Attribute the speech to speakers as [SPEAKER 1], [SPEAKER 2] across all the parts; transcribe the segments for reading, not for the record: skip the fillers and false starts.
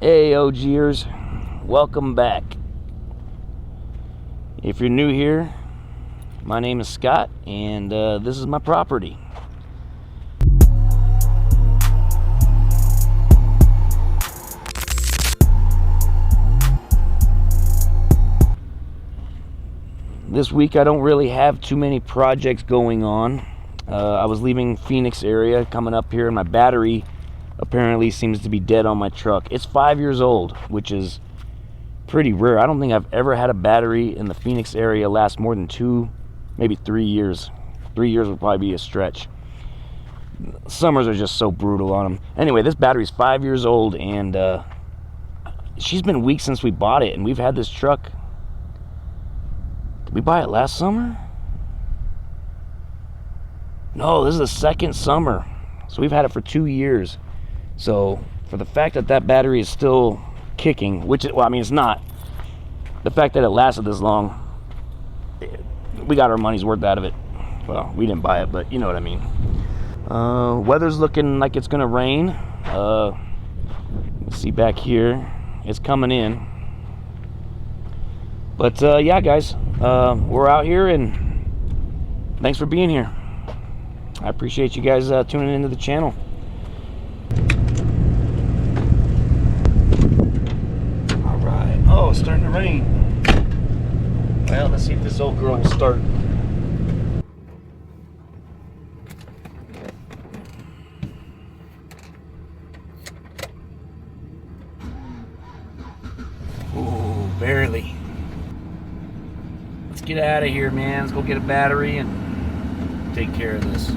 [SPEAKER 1] Hey OGers, welcome back. If you're new here, my name is Scott and this is my property. This week I don't really have too many projects going on. I was leaving Phoenix area, coming up here, and my battery apparently seems to be dead on my truck. It's 5 years old, which is pretty rare. I don't think I've ever had a battery in the Phoenix area last more than 2, maybe 3 years. 3 years would probably be a stretch. Summers are just so brutal on them. Anyway, this battery's 5 years old, and she's been weak since we bought it, and we've had this truck. Did we buy it last summer? No, this is the second summer. So we've had it for 2 years. So for the fact that that battery is still kicking, which, well, I mean, it's not. The fact that it lasted this long, we got our money's worth out of it. Well, we didn't buy it, but you know what I mean. Weather's looking like it's gonna rain. Let's see back here, it's coming in. But yeah, guys, we're out here, and thanks for being here. I appreciate you guys tuning into the channel. All right. Oh, it's starting to rain. Well, let's see if this old girl will start. Ooh, barely. Let's get out of here, man. Let's go get a battery and take care of this.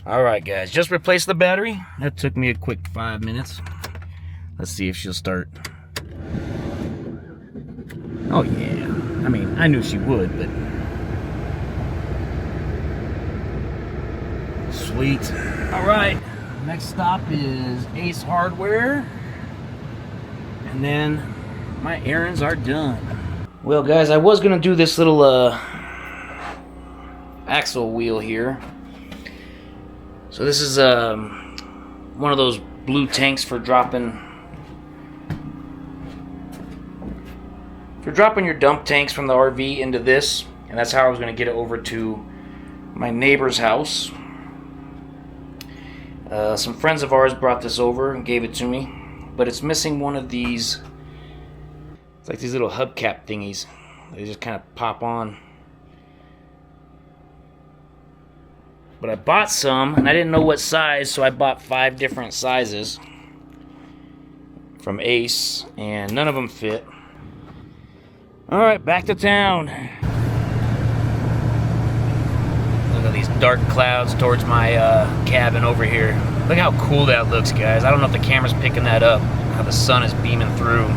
[SPEAKER 1] Alright guys, just replaced the battery. That took me a quick 5 minutes. Let's see if she'll start. Oh yeah, I mean, I knew she would, but sweet. Alright, next stop is Ace Hardware, and then my errands are done. Well guys, I was gonna do this little axle wheel here. So this is one of those blue tanks for dropping your dump tanks from the RV into this, and that's how I was going to get it over to my neighbor's house. Some friends of ours brought this over and gave it to me, but it's missing one of these. It's like these little hubcap thingies. They just kind of pop on. But I bought some, and I didn't know what size, so I bought 5 different sizes from Ace, and none of them fit. Alright, back to town. Look at these dark clouds towards my cabin over here. Look how cool that looks, guys. I don't know if the camera's picking that up, how the sun is beaming through.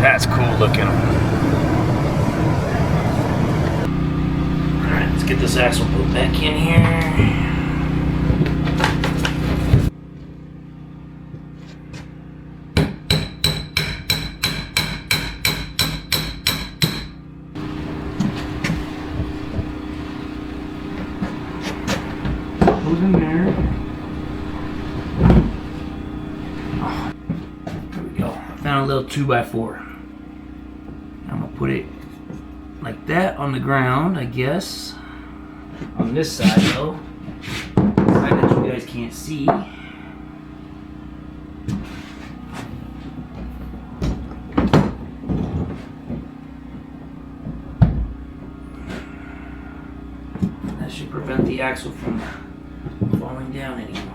[SPEAKER 1] That's cool looking. Alright, let's get this axle put back in here. Goes in there. Oh, there we go. I found a little 2x4. I'm gonna put it like that on the ground, I guess. On this side, though, the side that you guys can't see. That should prevent the axle from falling down anymore.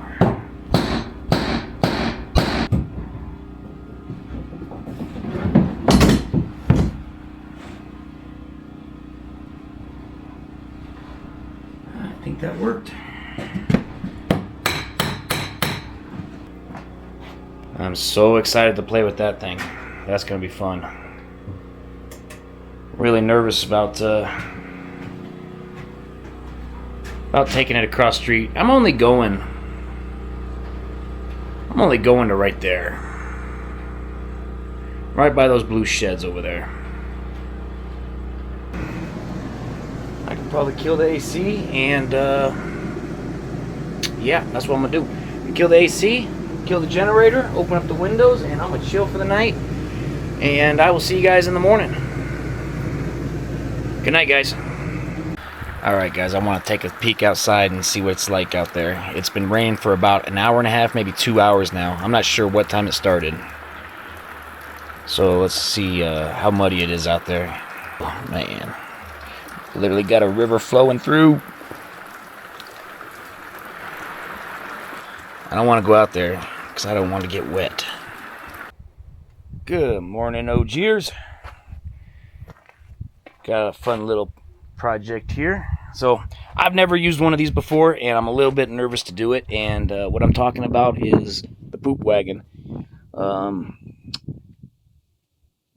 [SPEAKER 1] I think that worked. I'm so excited to play with that thing. That's gonna be fun. Really nervous about taking it across street. I'm only going to right there. Right by those blue sheds over there. probably kill the AC, and yeah, that's what I'm gonna do. Kill the AC, kill the generator, open up the windows, and I'm gonna chill for the night. And I will see you guys in the morning. Good night, guys. Alright guys, I want to take a peek outside and see what it's like out there. It's been raining for about an hour and a half, maybe 2 hours now. I'm not sure what time it started. So let's see how muddy it is out there. Oh, man. Literally got a river flowing through. I don't want to go out there because I don't want to get wet. Good morning, OGers. Got a fun little project here. So I've never used one of these before, and I'm a little bit nervous to do it. And what I'm talking about is the poop wagon. A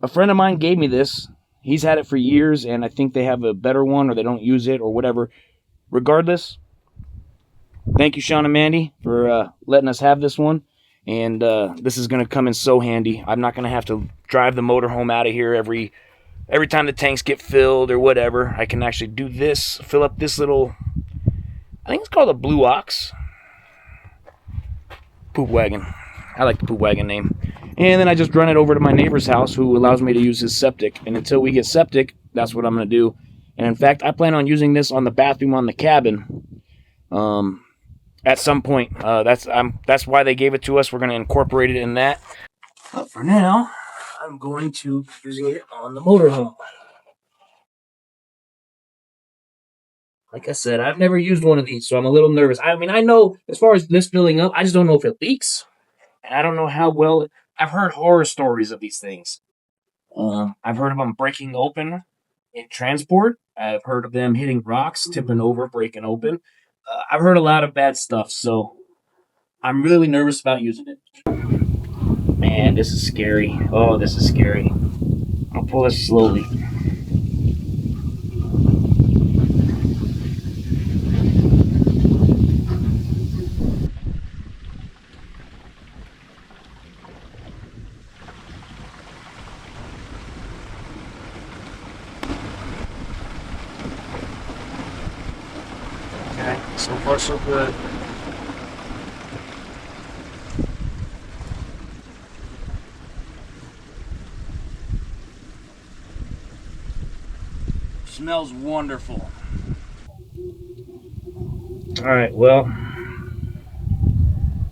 [SPEAKER 1] friend of mine gave me this. He's had it for years, and I think they have a better one, or they don't use it, or whatever. Regardless, thank you, Sean and Mandy, for letting us have this one. And this is going to come in so handy. I'm not going to have to drive the motorhome out of here every time the tanks get filled or whatever. I can actually do this, fill up this little, I think it's called a Blue Ox poop wagon. I like the poop wagon name. And then I just run it over to my neighbor's house, who allows me to use his septic. And until we get septic, that's what I'm going to do. And in fact, I plan on using this on the bathroom on the cabin at some point. That's why they gave it to us. We're going to incorporate it in that. But for now, I'm going to be using it on the motorhome. Like I said, I've never used one of these, so I'm a little nervous. I mean, I know as far as this filling up, I just don't know if it leaks. And I don't know how well. I've heard horror stories of these things. I've heard of them breaking open in transport. I've heard of them hitting rocks, tipping over, breaking open. I've heard a lot of bad stuff, so I'm really nervous about using it. Man, this is scary. Oh, this is scary. I'll pull this slowly. Okay, so far so good. Smells wonderful. All right, well,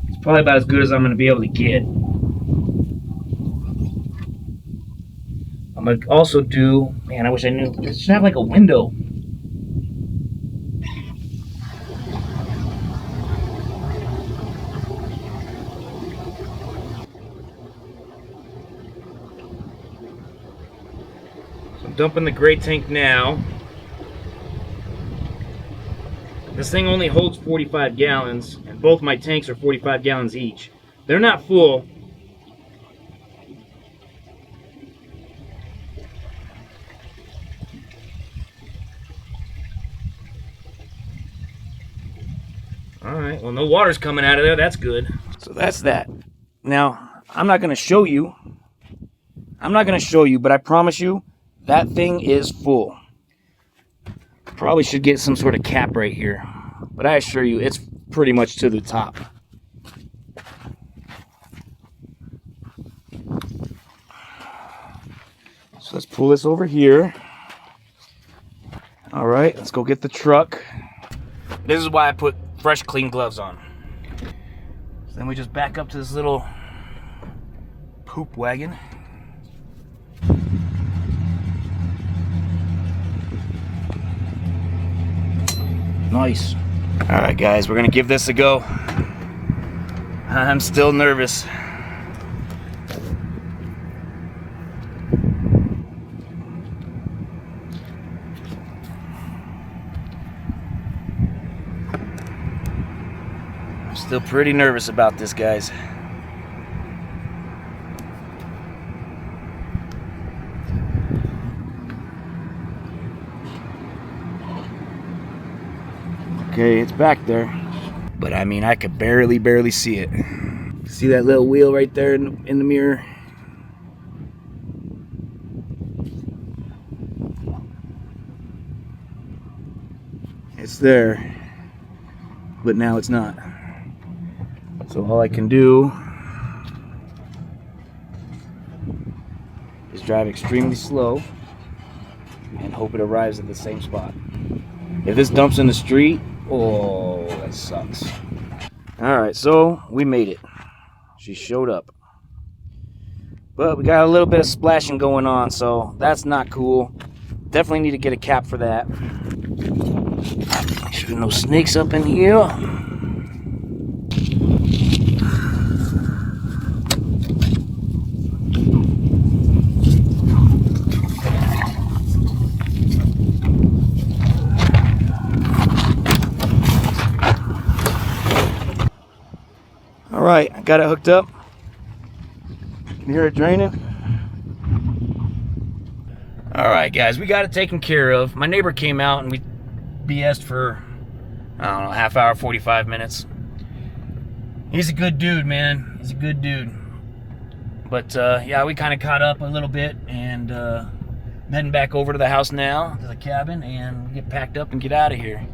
[SPEAKER 1] it's probably about as good as I'm going to be able to get. I'm going to also do, man, I wish I knew, it should have like a window. So I'm dumping the gray tank now. This thing only holds 45 gallons, and both my tanks are 45 gallons each. They're not full. Alright, well, no water's coming out of there. That's good. So that's that. Now, I'm not going to show you. But I promise you, that thing is full. Probably should get some sort of cap right here, but I assure you it's pretty much to the top. So let's pull this over here. All right, let's go get the truck. This is why I put fresh, clean gloves on. So then we just back up to this little poop wagon. Nice. All right, guys, we're gonna give this a go. I'm still nervous. I'm still pretty nervous about this, guys. Okay, it's back there, but I mean, I could barely see it. See that little wheel right there in the mirror? It's there, but now it's not. So all I can do is drive extremely slow and hope it arrives at the same spot. If this dumps in the street, oh, that sucks. Alright, so we made it. She showed up. But we got a little bit of splashing going on, so that's not cool. Definitely need to get a cap for that. Make sure no snakes up in here. Alright, I got it hooked up. Can you hear it draining? Alright guys, we got it taken care of. My neighbor came out and we BS'd for, I don't know, half hour, 45 minutes. He's a good dude, man. He's a good dude. But yeah, we kind of caught up a little bit, and I'm heading back over to the house now, to the cabin, and get packed up and get out of here.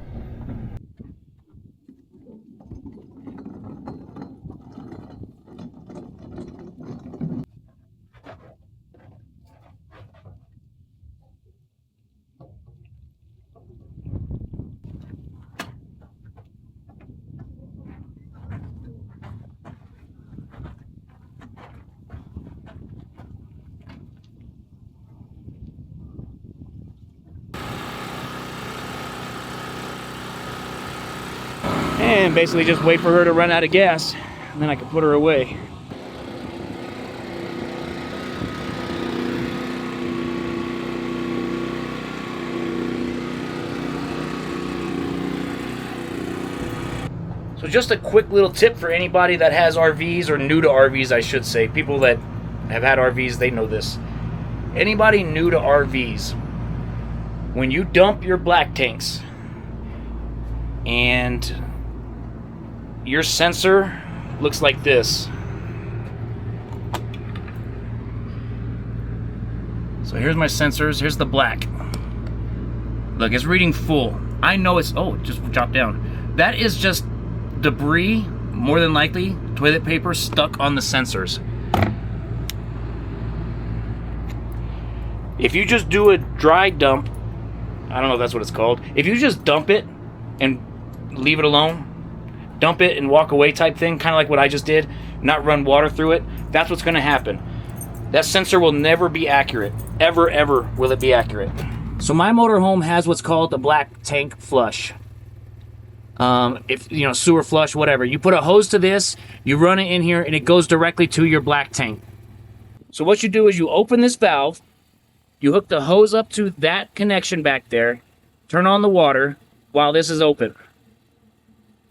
[SPEAKER 1] And basically just wait for her to run out of gas, and then I can put her away. So just a quick little tip for anybody that has RVs, or new to RVs I should say. People that have had RVs, they know this. Anybody new to RVs, when you dump your black tanks and your sensor looks like this. So here's my sensors, here's the black. Look, it's reading full. I know it's, oh, it just dropped down. That is just debris, more than likely, toilet paper stuck on the sensors. If you just do a dry dump, I don't know if that's what it's called. If you just dump it and leave it alone, dump it and walk away type thing, kind of like what I just did, not run water through it, that's what's going to happen. That sensor will never be accurate. Ever will it be accurate. So my motorhome has what's called the black tank flush. If you know, sewer flush, whatever. You put a hose to this, you run it in here, and it goes directly to your black tank. So what you do is you open this valve, you hook the hose up to that connection back there, turn on the water while this is open.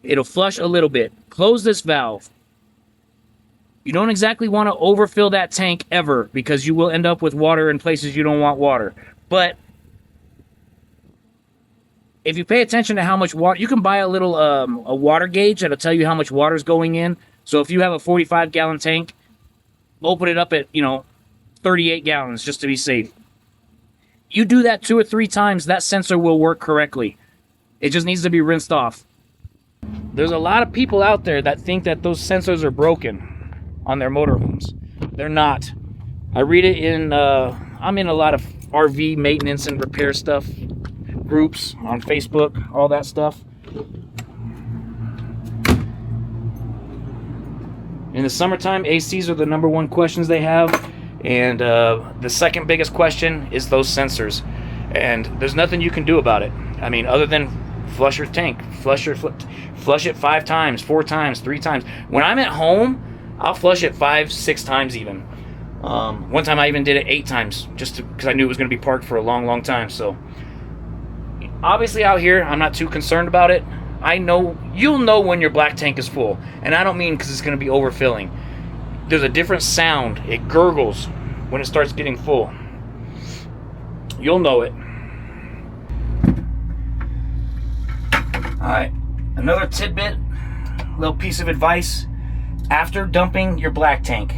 [SPEAKER 1] It'll flush a little bit. Close this valve. You don't exactly want to overfill that tank ever, because you will end up with water in places you don't want water. But if you pay attention to how much water, you can buy a little a water gauge that'll tell you how much water is going in. So if you have a 45-gallon tank, open it up at, 38 gallons just to be safe. You do that 2 or 3 times, that sensor will work correctly. It just needs to be rinsed off. There's a lot of people out there that think that those sensors are broken on their motorhomes. They're not. I read it in, I'm in a lot of RV maintenance and repair stuff, groups on Facebook, all that stuff. In the summertime, ACs are the #1 questions they have, and the second biggest question is those sensors. And there's nothing you can do about it. I mean, other than flush your tank, flush it 5 times, 4 times, 3 times. When I'm at home, I'll flush it 5, 6 times even. One time I even did it 8 times, just because I knew it was going to be parked for a long time. So obviously out here, I'm not too concerned about it. I know, you'll know when your black tank is full, and I don't mean because it's going to be overfilling. There's a different sound. It gurgles when it starts getting full. You'll know it. Alright, another tidbit, little piece of advice. After dumping your black tank,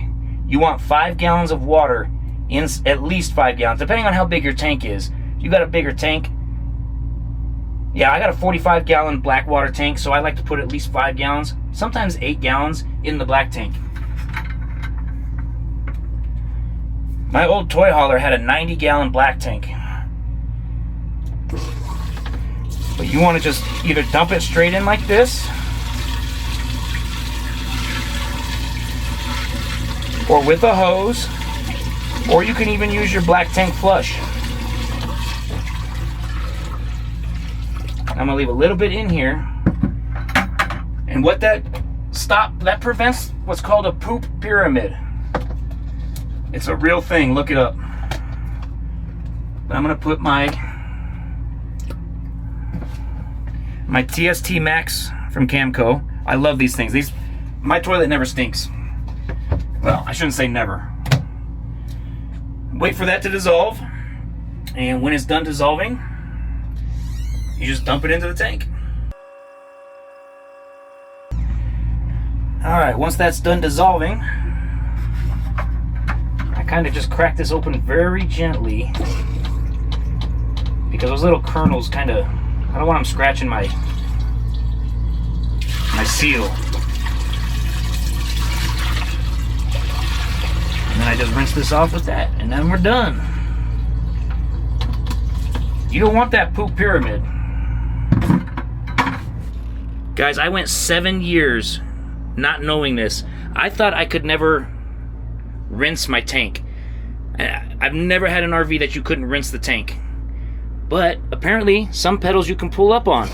[SPEAKER 1] you want 5 gallons of water, at least 5 gallons, depending on how big your tank is. If you got a bigger tank, Yeah, I got a 45-gallon black water tank, so I like to put at least 5 gallons, sometimes 8 gallons in the black tank. My old toy hauler had a 90-gallon black tank. But you want to just either dump it straight in like this, or with a hose, or you can even use your black tank flush. I'm gonna leave a little bit in here, and what that prevents what's called a poop pyramid. It's a real thing, look it up. But I'm gonna put my TST Max from Camco. I love these things. My toilet never stinks. Well, I shouldn't say never. Wait for that to dissolve, and when it's done dissolving, you just dump it into the tank. Alright, once that's done dissolving, I kind of just crack this open very gently, because those little kernels kind of, I don't want them scratching my seal. And then I just rinse this off with that, and then we're done. You don't want that poop pyramid. Guys, I went 7 years not knowing this. I thought I could never rinse my tank. I've never had an RV that you couldn't rinse the tank. But apparently, some pedals you can pull up on,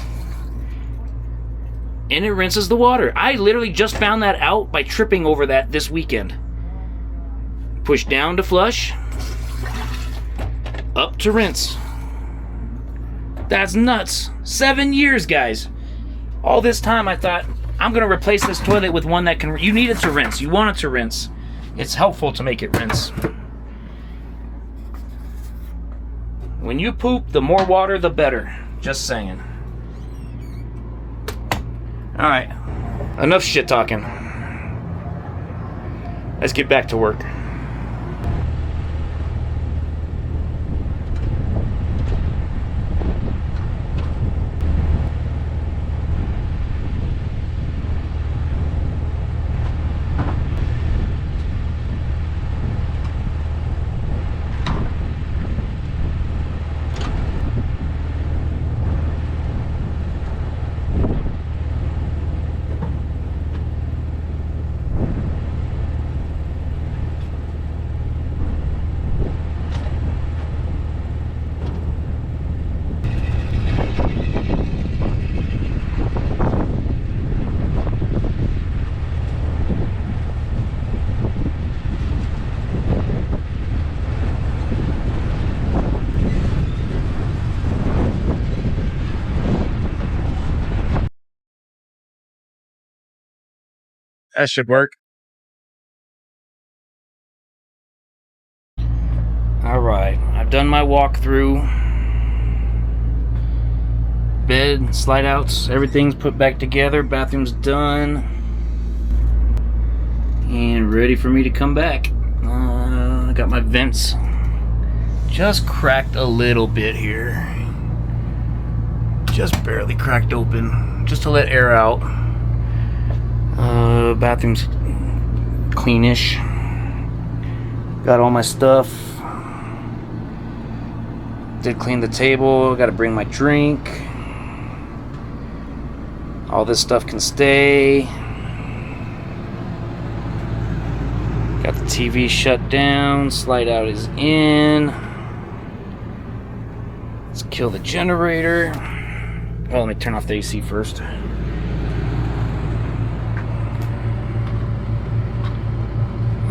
[SPEAKER 1] and it rinses the water. I literally just found that out by tripping over that this weekend. Push down to flush, up to rinse. That's nuts. 7 years, guys. All this time I thought, I'm gonna replace this toilet with one that can, you need it to rinse, you want it to rinse. It's helpful to make it rinse. When you poop, the more water, the better. Just saying. Alright, enough shit talking. Let's get back to work.
[SPEAKER 2] That should work.
[SPEAKER 1] Alright, I've done my walkthrough. Bed, slide outs, everything's put back together. Bathroom's done. And ready for me to come back. I got my vents just cracked a little bit here. Just barely cracked open, just to let air out. Bathroom's cleanish. Got all my stuff. Did clean the table. Got to bring my drink. All this stuff can stay. Got the TV shut down. Slide out is in. Let's kill the generator. Well, let me turn off the AC first.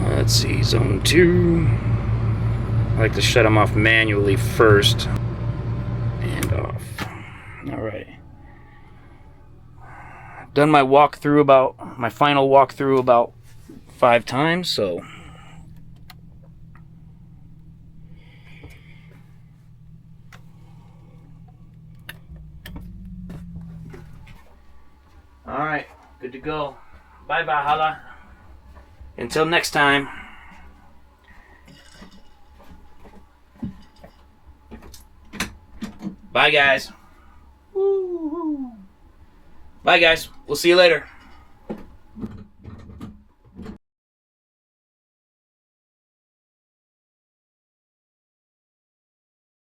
[SPEAKER 1] Let's see, zone 2. I like to shut them off manually first. And off. Alright. Done my final walkthrough about 5 times, so. Alright, good to go. Bye bye, holla. Until next time. Bye, guys. Woo. Bye, guys. We'll see you later.